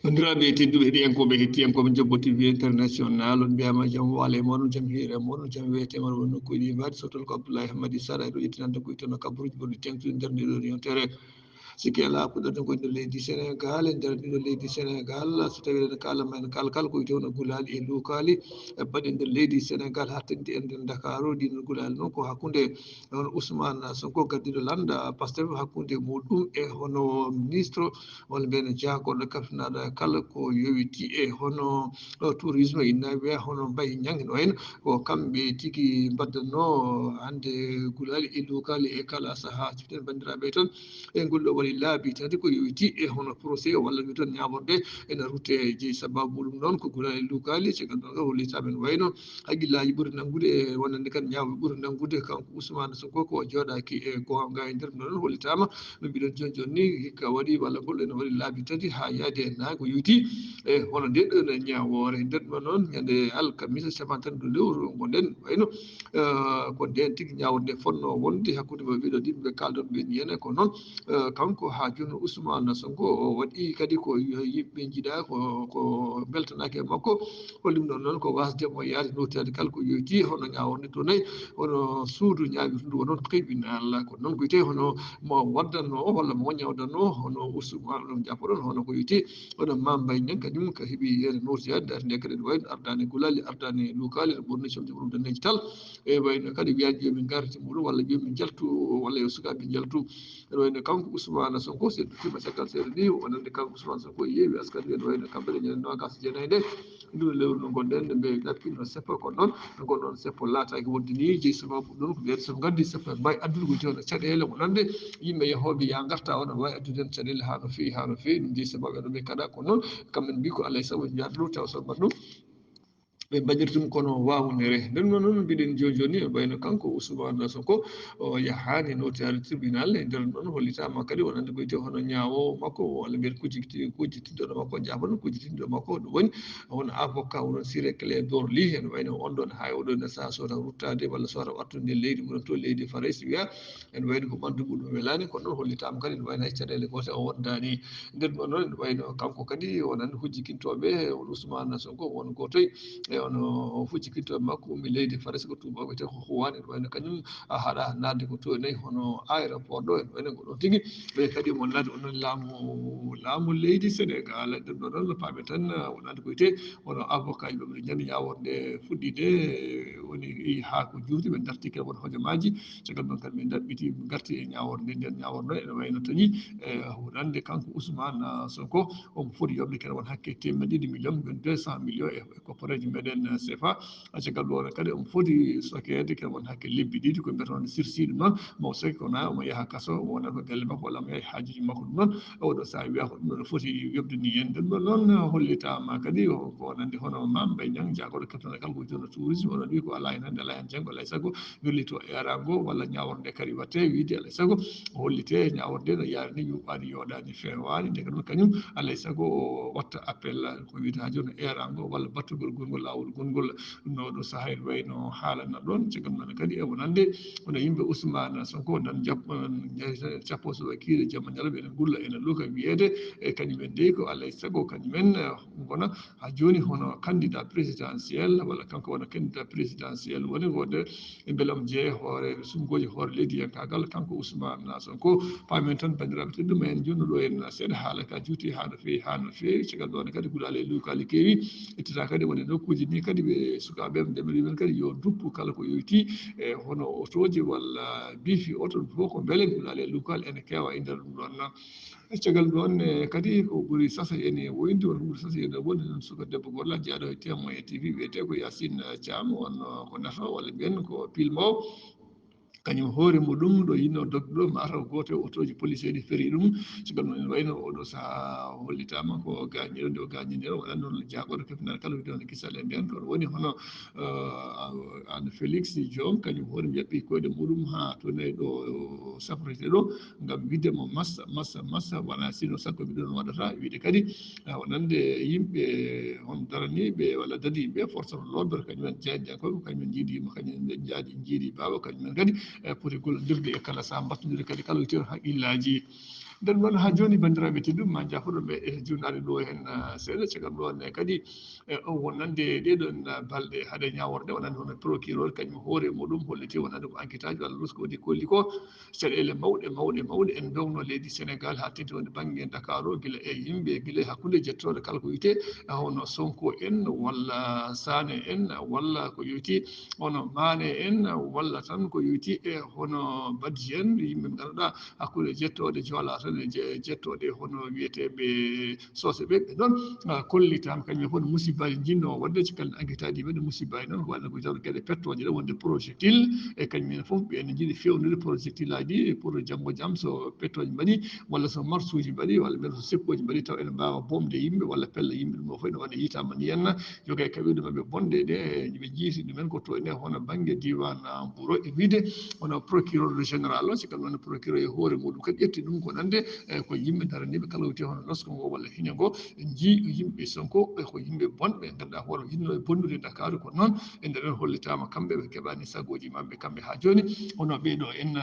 Bandiraɓe tedduɓe heɗiyankoɓe hettiyankoɓe Jabbo TV international on mbiyama jaam waale moon jaam hiire moon jaam wiyetema won nokkuji mbaɗi sotol ko Abdoulaye Hamady Sara ɗo ittinanta ko ittono kabaruji gonɗi tengtude nder ndeɗo yontere sikki ala kuɗɗoɗen koye nder leydi Sénégal e nder ndiɗo leydi Sénégal so tawi eɗen kala men kala ko witewno gulali e luukali baɗe nder leydi Sénégal ha tengti e nder Dakaru ɗin gulali noon ko hakkude on Ousmane Sonko gardiɗo landa Pastef hakkude muɗum e hono ministre walla mbiyen jagoɗo kafinaɗo kala ko yowiti e hono tourisme inna wiya hono Mbaye Niang no wayno ko kamɓe tigui mbaddanno hande gulali e luukali e kala saaha ciften bandiraɓe tan e ngolɗo waɗi laabi tati ko yowiti e hono procès walla wi tan ñamorde ene rutte jeeyi sababu ɗum noon ko gulali luukali caggal ɗum ɗo hollitaɓe no wayno haqqillaji ɓuuri nanggude e wonande kadi ñawɓe ɓuuri nanggude kanko Ousmane Sonko ko joɗaki e gonga e nder noon hollitama no mbiɗen joni joni ni hikka waɗi walla ngol ene waɗi laabi tati ha yaade e naayi ko yowiti e hono ndeɗon e ñawore nder ɗo noon ñande alkamisa capantati ɗo lewru gonɗen wayno ko nden tigui ñawore nde fonno wonde hakkude mo ɓeɗo ɗiɗi ɓe kalɗon ɓe ñene ko noon kanko ha joni Ousmane Sonko o waɗi kadi ko yimɓe jiiɗa ko beltanaki e makko hollimo ɗon noon ko wasdemo yaade notade kala ko yowiti hono ñaworde to nayyi hono suudu ñaguitu ndu wonon tribunal ko noon ko wiyete hono mo waddanno walla mo ñawdanno hono Ousmane ɗum jafoɗon hono ko wiyete hono Mame Mbaye Niang kañum ko heeɓi yen notiyade darde kadi ne wayno ardani gulali ardani luukali ne ɓurni comde muɗum daneji tal e wayno kadi wiyaji yomin garti muɗum walla yomin jaltu walla yo sukaɓe jaltu ene wayno kanko Ousmane Sonko so tima caggal seeɗa ni wonande kanko Ousmane Sonko yeewi askanu ene wayno kamɓene ñande nogas jeenayyi nde ndu lewru ndu gonɗen ɓe ɗaɓɓino seppo kono noon gonɗon seppo laataki wonde ni jeeyi sababu ɗon ko wiyete so gaddi seppo mbawi addude ko wiyete caɗele wonande yimɓe yahoɓe ya garta on wawi addude hen caɗele ha no fewi ha no fewi ɗum jeeyi sababu ene ɓe kaɗa kono noon kamɓe mbi ko alay saago jeyata ɗo taw so mbaɗ ɗum ɓe mbaɗirtum kono wawnere nden noon noon mbiɗen joni joni e wayno kanko Ousmane Sonko o yahani notare tribunal e nder ɗon hollitama kadi wonande ko wiyete hono ñawowo makko walla mbiyen kujjitiɗɗo makko jafono kujjitinɗo makko ɗum woni hono avocat wonon Ciré Clédor Ly ene wayno on ɗon ha oɗon saaha sowata ruttade walla sowata wattude leydi muɗum to leydi Faray wiya ene wayno ko ɓandu muɗum welani kono noon hollitama kadi ene wayno hay caɗele gote o woddani nder ɗon noon ene wayno kanko kadi wonande hujjikintoɓe on Ousmane Sonko won gotoy e ono hujjikintoɓe makko ummi leydi Faray ko tuma wiyete ko Huwane ene wayno kañum haɗa nadde ko to nayyi hono aéroport ɗo ene wayno ko ɗon tigui ɓe kadi mo nadde onon laamu leydi Sénégal nder ɗo noon paamen tan wonande ko wiyete hono avocat ji ɓe ñande ñaworde fuɗɗide woni ha ko juuti ɓe darti kadi won hojomaji caggal ɗum kadi ɓe ɗaɓɓiti garti e ñaworde nden ñaworde ɗo ene wayno tagui wonande kanko Ousmane Sonko omo foti yoɓde kadi won hakke 200 millions 200 millions e koppareji meɗen CFA caggal ɗum kadi omo foti sokede kadi won hakke lebbi ɗiɗi ko mbiyata on sursis ɗum noon mo soki kona omo yaaha kaso wonata ko galle makko walla omo yaha haajuji makko ɗum noon oɗo saaha wiya ko ɗum ɗon foti yobde ni yen ɗum ɗon noon hollitama kadi ko wonande hono Mame Mbaye Niang jagoɗo keftanade kala ko wiyete tourisme oɗon wi ko ala hen hande ala hen janggo alay saago wirlito erago walla ñaworde kadi watte wiide alay saago hollite ñaworde no yarini yuɓɓani yoɗani fewani nde ɗum kañum alay saago o watta appel ko wiyete ha joni erago walla battugol gongol lawol gongol no ɗo saaha ene wayno haalana ɗon caggal mum kadi e wonande hono yimɓe Ousmane Sonko nan cappo so wakkile jamma ñalawma ene gulla ene luuka wiyede e kañumen de ko alay saago kañumen gona ha joni hono candidat présidentiel walla kanko wona candidat présidentiel woni wonde beele omo jeeya hoore sumgoji hoore leydi yankagal kanko Ousmane Sonko pamen tan bandiraɓe tedduɓe ma en jonno ɗo en seeɗa haala ka juuti ha no fewi caggal ɗon kadi gulali e luukali keewi ittata kadi woni nokkuji ni kadi ɓe sukaɓe ndeɓe men kadi yo duppu kala ko yowiti e hono otoji walla bifi oto fof ko beele gulali e luukali ene keewa e nder ɗum ɗon caggal ɗon kadi ko ɓuuri sasa ene woyndi won ɓuuri sasa ene wonde noon suka debbo golla jaaɗo e Témoin TV wiyete ko Yacine Thiam on ko nato walla mbiyen ko pilmo kañum hoore muɗum ɗo yinno dogde ɗo mataw goto e auto ji police ɗi feeri ɗum caggal ɗum ene wayno oɗo saaha hollitama ko gañiɗo nde o gañini o waɗanno jaagoɗo keftinade kala wiide on kisal e nden ɗon woni hono Anne Félix Diome kañum hoore jaɓɓi koyɗe muɗum ha to nayi ɗo safrete ɗo gam widdemo massa wona sino sakko mbiɗon waɗata wiide kadi wonande yimɓe on daraniɓe walla dadiɓe force de l'ordre kañumen jeeyaɗiyankoɓe kañumen jiiɗima kañumen jiiɗi baaba kañumen kadi poti golloddirde e kala saaha mbattodire kadi kala wiyete haqqillaji nden noon ha joni bandiraɓe teddum ma jafoɗoɓe e jurnade ɗo hen seeɗa caggal ɗo ne kadi on wonande ɗeɗon balɗe haade ñaworde wonande hono procureur kañum hoore muɗum holliti wonande ko enquête aji walla lusko waɗi kolli ko caɗele mawɗe mawɗe mawɗe en downo leydi Sénégal ha teddi wonde banggue Dakar o guila e yimɓe guila hakkude jettoɗo kala ko wiyete hono Sonko en walla Sané en walla ko yowiti hono Mané en walla tan ko yowiti e hono Badji en yimɓe ɓe ganduɗa hakkude jettoɗe Joola tan e jettoɗe hono wiyeteɓe Socé ɓe ɗon kollitama kañum hono musibbaji jinno wadde cikkalno enquête aji waɗi musibbaji noon ko wayno ko tawno gueɗe pettoje ɗe wonde projectile e kañumen foof ɓen jiiɗi fewnude projectile aji pour janggo jaam so pettoje mbaɗi walla so marche uji mbaɗi walla mbiɗa so sekkoji mbaɗi taw ene mbawa bomde yimɓe walla pella yimɓe ɗum ɗo foof ene waɗa yitama ni henna jogue e kaɓirɗe mabɓe bonde ɗe ɓe jiiti ɗumen ko to ene hono banggue diwan Mbouro e wiide hono procureur général o sikka noon procureur e hoore muɗum kadi ƴetti ɗum ko nande ko yimɓe daraniɓe kala wiyete hono losko ngo walla hiño ngo jii yimɓe Sonko ko yimɓe bonɓe ganduɗa hoore yinno e bonnude Dakar ko noon e nder hollitama kamɓe ɓe keɓani sagoji mabɓe kamɓe ha joni hono ɓeɗo en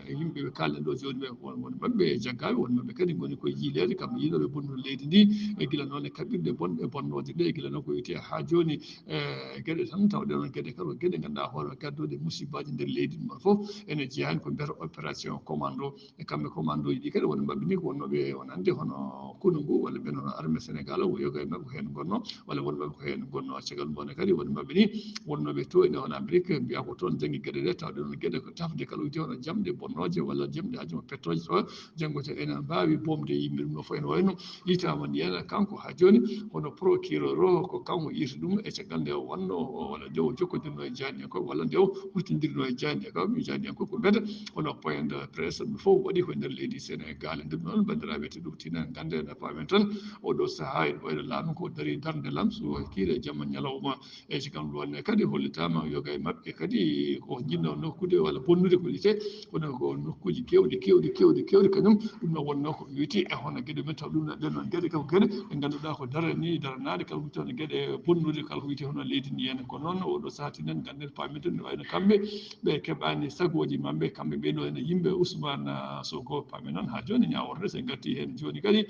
yimɓe ɓe kalɗen ɗo joni ɓe won mabɓe jaggaɓe won mabɓe kadi goni koye yiilede kamɓe yiiɗoɓe bonnude leydi ndi e guila noon e kaɓirɗe bonɗe bonnode ɗe guila noon ko wiyete ha joni gueɗe tan tawɗen on gueɗe kala gueɗe ganduɗa hoore gaddude musibbaji nder leydi ɗum foof ene jeeyani ko mbiyata opération commando e kamɓe commando ji ɗi kadi won mabɓe ni ko wonnoɓe wonande hono kuno ngu walla mbiyen hono armée Sénégal o yoga e mabɓe ko hen gonno walla won mabɓe ko hen gonno caggal mum kadi won mabɓe ni wonnoɓe to ene hono Amérique mbiya ko toon janggi gueɗe ɗe tawde on gueɗe ko tafde kala wiyete hono jamɗe bonnoje walla jamɗe hajumo pettoje to janggo to ene mbawi bomde yimɓe ɗum ɗo foof ene wayno yitama ni hen kanko ha joni hono procureur o ko kanko yirta ɗum e caggal nde wonno walla nde o jokkodirno e Diagne en ko walla nde o huttodirno e Diagne en ko Diagne en ko beete hono point de presse ɗum fof waɗi ko nder leydi Sénégal ɗum noon bandiraɓe tedduɓe tinan ganden no pamen tan oɗo saaha ene ɓayno laamu ko daari darde lam so kiire jamma ñalawma e cikam ɗonne kadi hollitama yoga e mabɓe kadi ko jinno nokkude walla bonnude ko wiyete kono ko nokkuji kewɗi kañum ɗum ɗon wonno ko wiyete e hono gueɗe men taw ɗum ɗen noon gueɗe ko gueɗe ɗe ganduɗa ko darani daranade kala ko wiyete hono gueɗe bonnude kala ko wiyete hono leydi ndi henna kono noon oɗo saaha tinen ganden pamen tan ne wayno kamɓe ɓe keeɓani sagoji mabɓe kamɓe ɓeɗo ene yimɓe Ousmane Sonko pamen noon ha joni ñaworde sen garti hen joni kadi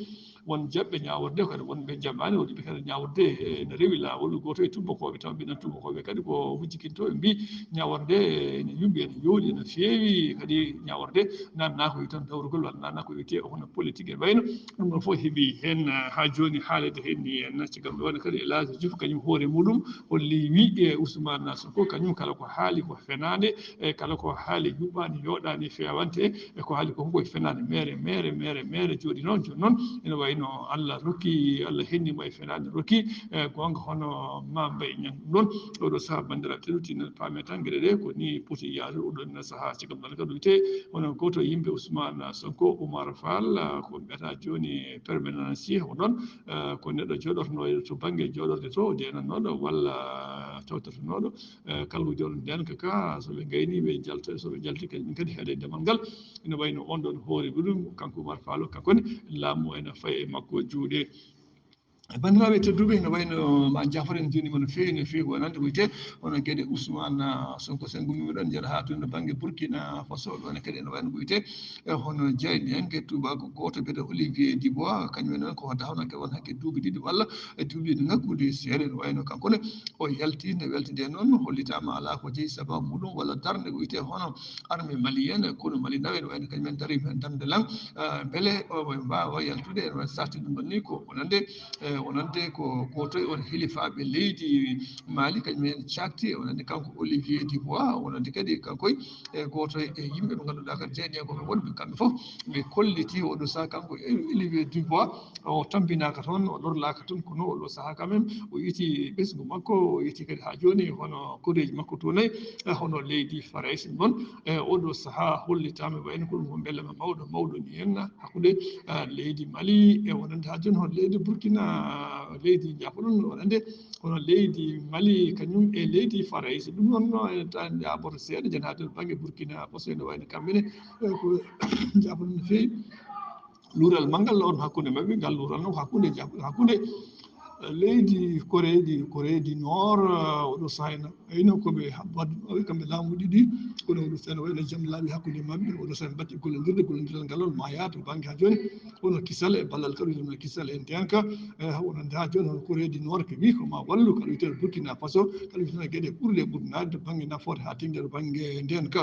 won jaɓɓe ñaworde kadi wonɓe jaɓani wonɓe kadi ñaworde ene reewi lawol goto e tubakoɓe taw mbiɗen tubakoɓe kadi ko hujjikinto ɓe mbi ñaworde ene yumɓi ene yooɗi no feewi kadi ñaworde nanna ko wi tan dawrugol walla nanna ko wiyete hono politique e wayno ɗum ɗon foof heeɓi hen ha joni haalede hen ni henna caggal ɗum ɗon kadi El Hadji Diouf kañum hoore muɗum holli wi e Ousmane Sonko kañum kala ko haali ko fenade e kala ko haali yuɓɓani yoɗani fewante e ko haali ko fof koye fenade mere joni noon ene wayno Allah rokki Allah hennimo e fenade rokki e gonga hono Mame Mbaye Niang ɗum ɗon oɗo saaha bandiraɓe tedduɓe tinno pamen tan gueɗe ɗe ko ni poti yaade oɗon saaha caggal ɗum kadi wiyete hono goto e yimɓe Ousmane Sonko Oumar Fall ko mbiyata joni permanencie oɗon ko neɗɗo joɗorno to banggue joɗorde to denannoɗo walla tawtirtanoɗo kala ko jawɗo ndenka ka soɓe gayni ɓe jalta soɓe jalti kañum kadi heeɗe ndemal ngal ene wayno on ɗon hoore muɗum kanko Oumar Fall o kankone laamu ene faye e makko juuɗe bandiraɓe tedduɓe ene wayno ma jafore en jonima no feewi wonande ko wiyete hono gueɗe Ousmane Sonko sen gummiɗon jeeɗa ha toon to banggue Burkina Faso ɗon kadi ene wayno ko wiyete e hono Diagne en gueɗe tubako goto biyete Olivier Dubois kañumen ko dawno won hakke duuɓi ɗiɗi walla duuɓi ɗiɗi ngakkude seeɗa ene wayno kankone o yalti ne weltide noon hollitama ala ko jeeyi sababu muɗum walla darde ko wiyete hono armée malienne kono Mali nawe ene wayno kañumen daari hen darde lang beele o mbawa yaltude ene waɗa sarti ɗum ɗon ni ko wonande wonande ko goto e on helifaɓe leydi Mali kañumen cakti wonande kanko Olivier Dubois wonande kadi kankoye e goto e yimɓe ɓe ganduɗa kadi jeeɗiyankoɓe wonɓe kamɓe foof ɓe kolliti oɗo saaha kanko Olivier Dubois o tampinaka toon o lorlaka toon kono oɗo saaha quand même o yiti ɓesgu makko o yiti kadi ha joni hono koreji makko to nayyi hono leydi Farais ɗum ɗon e oɗo saaha hollitama wayno ko ɗum ko bellema mawɗo ni henna hakkude leydi Mali e wonande ha joni hono leydi Burkina leydi jafoɗon wonande hono leydi Mali kañum e leydi Farais ɗum noon tan jaboto seeɗa jan ha to banggue Burkina Faso ene wayno kamɓene ko jafoɗon no feewi luural manggal on hakkude mabɓe ngal luural noon hakkude leydi koreedi nord oɗo sahayna ayno koɓe habbad kamɓe laamuɗi ɗi kono oɗo sene wayno jaam laaɓi hakkude maɓɓe oɗo sene batti gollodiral ngalol ma yaade banggue ha joni hono kisal e ballal kaɗumen kisal en tenka wonande ha joni hono koreedi nord ko wi ko ma wallu kaɗa wiyete burkina faso kaɗa wiyeteno gueɗe ɓurɗe ɓurnade to banggue nafoore ha tenggue to banggue nden ka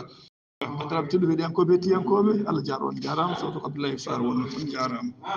bandiraɓe tedduɓe heeɗiyankoɓe tiyankoɓe Allah jaaɗo on jarama sawto ko Abdoulaye Sarr wonno on jarama